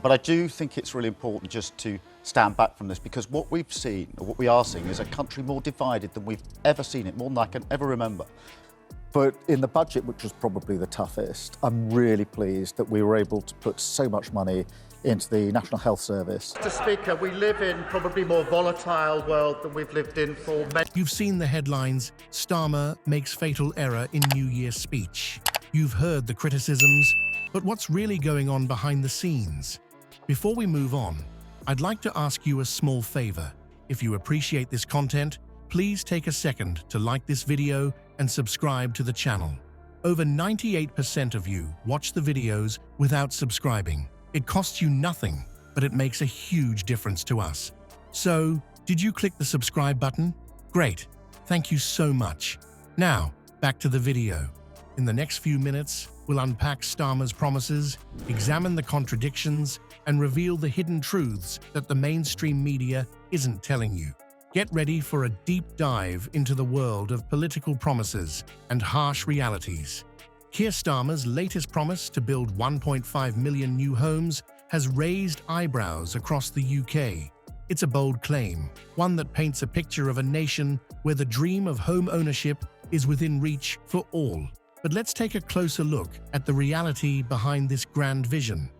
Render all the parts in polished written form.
But I do think it's really important just to stand back from this, because what we've seen, or what we are seeing, is a country more divided than we've ever seen it, more than I can ever remember. But in the budget, which was probably the toughest, I'm really pleased that we were able to put so much money into the National Health Service. Mr. Speaker, we live in probably more volatile world than we've lived in for many. You've seen the headlines, Starmer makes fatal error in New Year's speech. You've heard the criticisms, but what's really going on behind the scenes? Before we move on, I'd like to ask you a small favor. If you appreciate this content, please take a second to like this video and subscribe to the channel. Over 98% of you watch the videos without subscribing. It costs you nothing, but it makes a huge difference to us. So, did you click the subscribe button? Great, thank you so much. Now, back to the video. In the next few minutes, we'll unpack Starmer's promises, examine the contradictions, and reveal the hidden truths that the mainstream media isn't telling you. Get ready for a deep dive into the world of political promises and harsh realities. Keir Starmer's latest promise to build 1.5 million new homes has raised eyebrows across the UK. It's a bold claim, one that paints a picture of a nation where the dream of home ownership is within reach for all. But let's take a closer look at the reality behind this grand vision.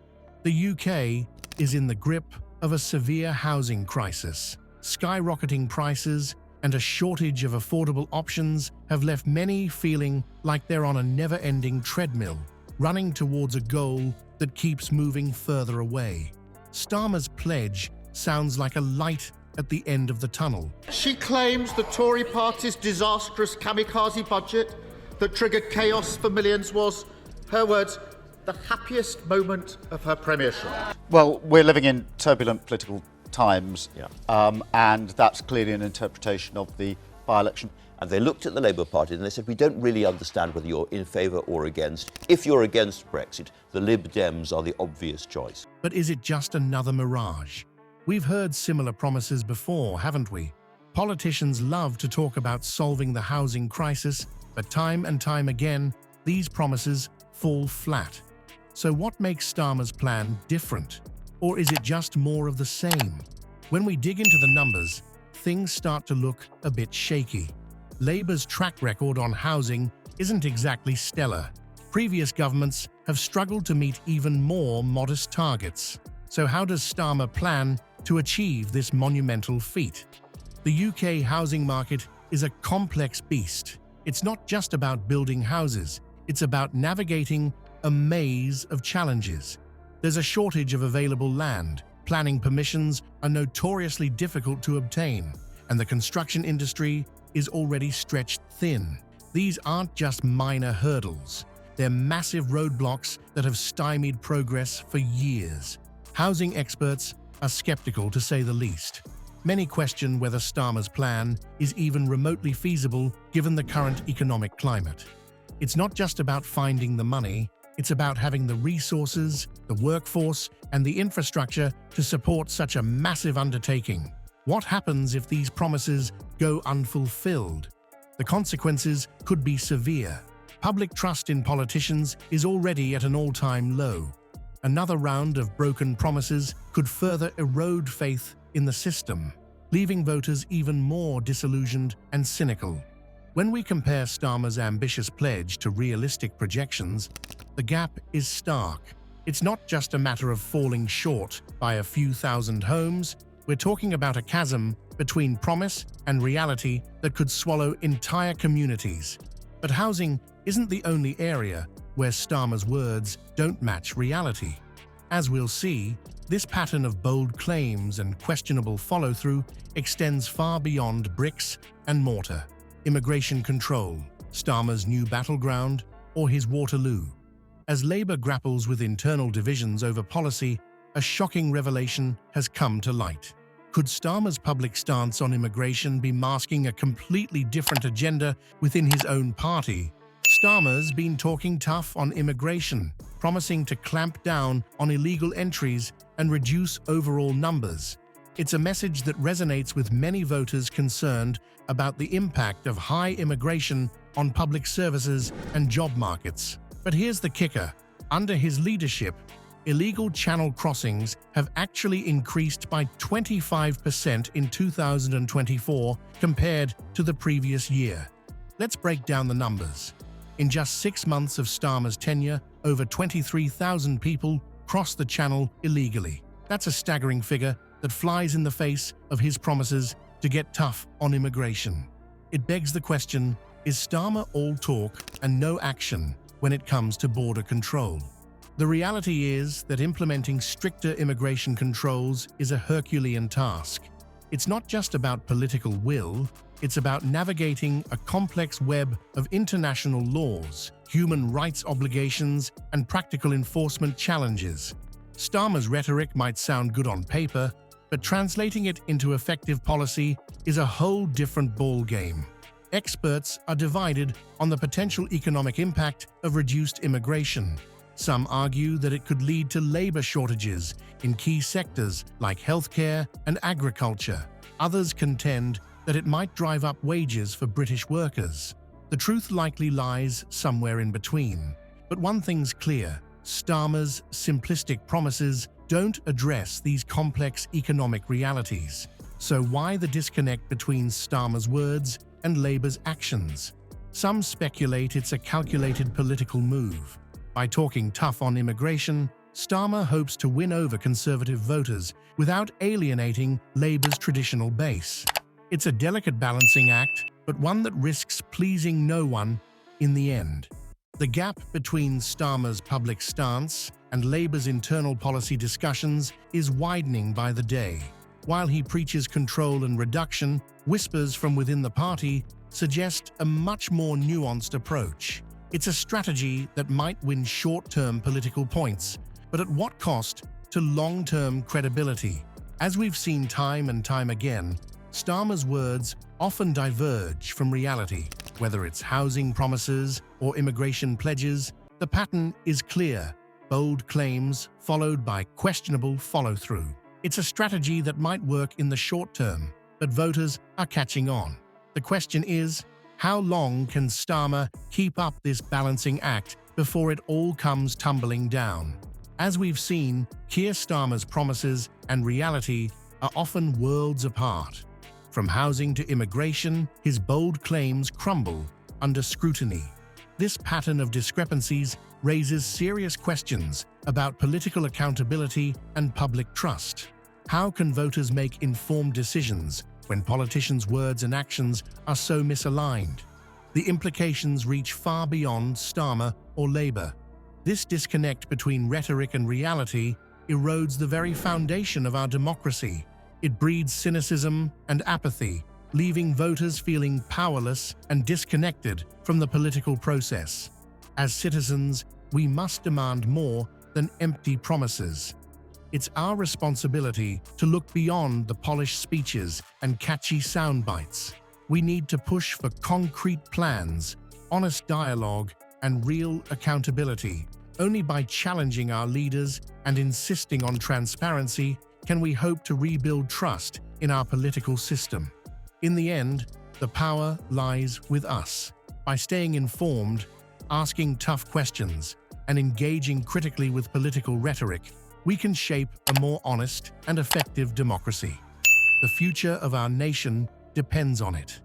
The UK is in the grip of a severe housing crisis. Skyrocketing prices and a shortage of affordable options have left many feeling like they're on a never-ending treadmill, running towards a goal that keeps moving further away. Starmer's pledge sounds like a light at the end of the tunnel. She claims the Tory party's disastrous kamikaze budget that triggered chaos for millions was, her words, the happiest moment of her premiership. Well, we're living in turbulent political times, and that's clearly an interpretation of the by-election. And they looked at the Labour Party and they said, we don't really understand whether you're in favour or against. If you're against Brexit, the Lib Dems are the obvious choice. But is it just another mirage? We've heard similar promises before, haven't we? Politicians love to talk about solving the housing crisis, but time and time again, these promises fall flat. So what makes Starmer's plan different? Or is it just more of the same? When we dig into the numbers, things start to look a bit shaky. Labour's track record on housing isn't exactly stellar. Previous governments have struggled to meet even more modest targets. So how does Starmer plan to achieve this monumental feat? The UK housing market is a complex beast. It's not just about building houses, it's about navigating a maze of challenges. There's a shortage of available land, planning permissions are notoriously difficult to obtain, and the construction industry is already stretched thin. These aren't just minor hurdles, they're massive roadblocks that have stymied progress for years. Housing experts are skeptical, to say the least. Many question whether Starmer's plan is even remotely feasible given the current economic climate. It's not just about finding the money, it's about having the resources, the workforce, and the infrastructure to support such a massive undertaking. What happens if these promises go unfulfilled? The consequences could be severe. Public trust in politicians is already at an all-time low. Another round of broken promises could further erode faith in the system, leaving voters even more disillusioned and cynical. When we compare Starmer's ambitious pledge to realistic projections, the gap is stark. It's not just a matter of falling short by a few thousand homes. We're talking about a chasm between promise and reality that could swallow entire communities. But housing isn't the only area where Starmer's words don't match reality. As we'll see, this pattern of bold claims and questionable follow-through extends far beyond bricks and mortar. Immigration control, Starmer's new battleground, or his Waterloo. As Labour grapples with internal divisions over policy, a shocking revelation has come to light. Could Starmer's public stance on immigration be masking a completely different agenda within his own party? Starmer's been talking tough on immigration, promising to clamp down on illegal entries and reduce overall numbers. It's a message that resonates with many voters concerned about the impact of high immigration on public services and job markets. But here's the kicker. Under his leadership, illegal channel crossings have actually increased by 25% in 2024 compared to the previous year. Let's break down the numbers. In just 6 months of Starmer's tenure, over 23,000 people crossed the channel illegally. That's a staggering figure that flies in the face of his promises to get tough on immigration. It begs the question, is Starmer all talk and no action when it comes to border control? The reality is that implementing stricter immigration controls is a Herculean task. It's not just about political will, it's about navigating a complex web of international laws, human rights obligations, and practical enforcement challenges. Starmer's rhetoric might sound good on paper, but translating it into effective policy is a whole different ballgame. Experts are divided on the potential economic impact of reduced immigration. Some argue that it could lead to labor shortages in key sectors like healthcare and agriculture. Others contend that it might drive up wages for British workers. The truth likely lies somewhere in between. But one thing's clear, Starmer's simplistic promises don't address these complex economic realities. So why the disconnect between Starmer's words and Labour's actions? Some speculate it's a calculated political move. By talking tough on immigration, Starmer hopes to win over Conservative voters without alienating Labour's traditional base. It's a delicate balancing act, but one that risks pleasing no one in the end. The gap between Starmer's public stance and Labour's internal policy discussions is widening by the day. While he preaches control and reduction, whispers from within the party suggest a much more nuanced approach. It's a strategy that might win short-term political points, but at what cost to long-term credibility? As we've seen time and time again, Starmer's words often diverge from reality. Whether it's housing promises or immigration pledges, the pattern is clear: bold claims followed by questionable follow-through. It's a strategy that might work in the short term, but voters are catching on. The question is, how long can Starmer keep up this balancing act before it all comes tumbling down? As we've seen, Keir Starmer's promises and reality are often worlds apart. From housing to immigration, his bold claims crumble under scrutiny. This pattern of discrepancies raises serious questions about political accountability and public trust. How can voters make informed decisions when politicians' words and actions are so misaligned? The implications reach far beyond Starmer or Labour. This disconnect between rhetoric and reality erodes the very foundation of our democracy. It breeds cynicism and apathy, leaving voters feeling powerless and disconnected from the political process. As citizens, we must demand more than empty promises. It's our responsibility to look beyond the polished speeches and catchy sound bites. We need to push for concrete plans, honest dialogue, and real accountability. Only by challenging our leaders and insisting on transparency can we hope to rebuild trust in our political system. In the end, the power lies with us. By staying informed, asking tough questions, and engaging critically with political rhetoric, we can shape a more honest and effective democracy. The future of our nation depends on it.